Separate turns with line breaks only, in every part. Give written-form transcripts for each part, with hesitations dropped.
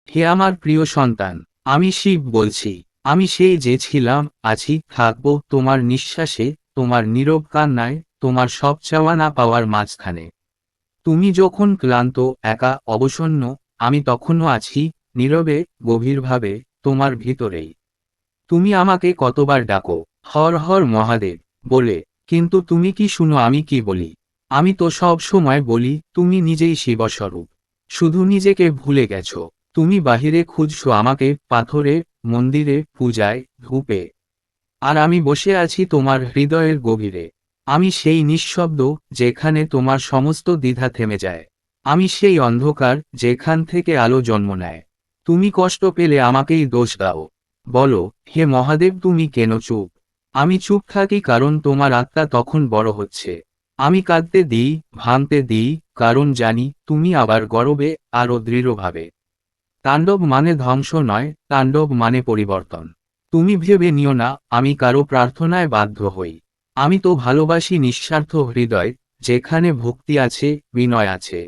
হে আমার প্রিয় সন্তান, আমি শিব বলছি। আমি সেই যে ছিলাম, আছি, থাকব তোমার নিঃশ্বাসে, তোমার নীরব কান্নায়, তোমার সব চাওয়া না পাওয়ার মাঝখানে। তুমি যখন ক্লান্ত, একা, অবসন্ন, আমি তখনও আছি, নীরবে, গভীরভাবে, তোমার ভিতরেই। তুমি আমাকে কতবার ডাকো, হর হর মহাদেব বলে, কিন্তু তুমি কি শুনো আমি কি বলি? আমি তো সব সময় বলি তুমি নিজেই শিবস্বরূপ। শুধু নিজেকে ভুলে গেছো। তুমি বাহিরে খুঁজছো আমাকে, পাথরে, মন্দিরে, পূজায়, ধূপে। আর আমি বসে আছি তোমার হৃদয়ের গভীরে। আমি সেই নিঃশব্দ, যেখানে তোমার সমস্ত দ্বিধা থেমে যায়। আমি সেই অন্ধকার, যেখান থেকে আলো জন্ম নেয়। তুমি কষ্ট পেলে আমাকেই দোষ দাও। বলো, হে মহাদেব তুমি কেন চুপ? আমি চুপ থাকি কারণ তোমার আত্মা তখন বড় হচ্ছে। আমি কাঁদতে দিই, ভাঙতে দিই, কারণ জানি তুমি আবার গর্বে, আরও দৃঢ়ভাবে। তাণ্ডব মানে ধ্বংস নয়, তাণ্ডব মানে পরিবর্তন। তুমি ভেবে নিও না আমি কারো প্রার্থনায় বাধ্য হই। আমি তো ভালোবাসি নিঃস্বার্থ হৃদয়, যেখানে ভক্তি আছে, বিনয় আছে।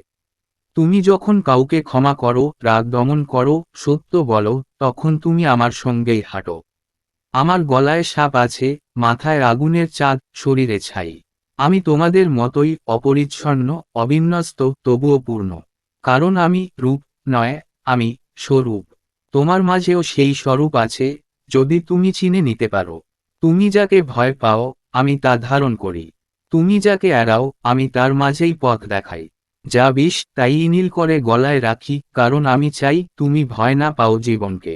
তুমি যখন কাউকে ক্ষমা করো, রাগ দমন করো, সত্য বলো, তখন তুমি আমার সঙ্গেই হাঁটো। আমার গলায় সাপ আছে, মাথায় আগুনের চাঁদ, শরীরে ছাই। আমি তোমাদের মতোই অপরিচ্ছন্ন, অবিন্যস্ত, তবুও পূর্ণ। কারণ আমি রূপ নয়, আমি স্বরূপ। তোমার মাঝেও সেই স্বরূপ আছে, যদি তুমি চিনে নিতে পারো। তুমি যাকে ভয় পাও, আমি তা ধারণ করি। তুমি যাকে এড়াও, আমি তার মাঝেই পথ দেখাই। যা বিষ তাই নীল করে গলায় রাখি, কারণ আমি চাই তুমি ভয় না পাও জীবনকে।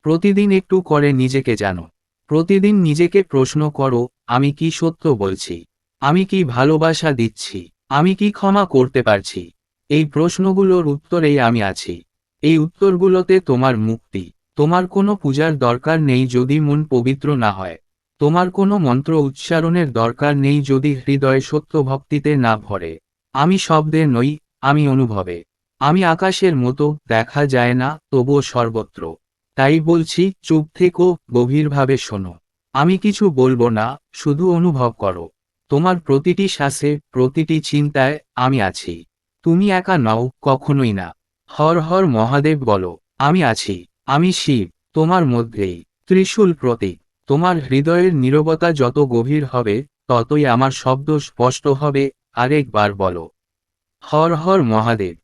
প্রতিদিন একটু করে নিজেকে জানো। প্রতিদিন নিজেকে প্রশ্ন করো, আমি কি সত্য বলছি? আমি কি ভালোবাসা দিচ্ছি? আমি কি ক্ষমা করতে পারছি? এই প্রশ্নগুলোর উত্তরেই আমি আছি। এই উত্তরগুলোতে তোমার মুক্তি। তোমার কোনো পূজার দরকার নেই যদি মন পবিত্র না হয়। তোমার কোনো মন্ত্র উচ্চারণের দরকার নেই যদি হৃদয় সত্য ভক্তিতে না ভরে। আমি শব্দে নই, আমি অনুভবে। আমি আকাশের মতো, দেখা যায় না, তবুও সর্বত্র। তাই বলছি চুপ থেকো, গভীরভাবে শোনো। আমি কিছু বলবো না, শুধু অনুভব করো। তোমার প্রতিটি শ্বাসে, প্রতিটি চিন্তায় আমি আছি। তুমি একা নও, কখনোই না। হর হর মহাদেব বলো, আমি আছি। আমি শিব, তোমার মধ্যেই। ত্রিশূল প্রতীক। তোমার হৃদয়ের নীরবতা যত গভীর হবে, ততই আমার শব্দ স্পষ্ট হবে। আরেকবার বলো, হর হর মহাদেব।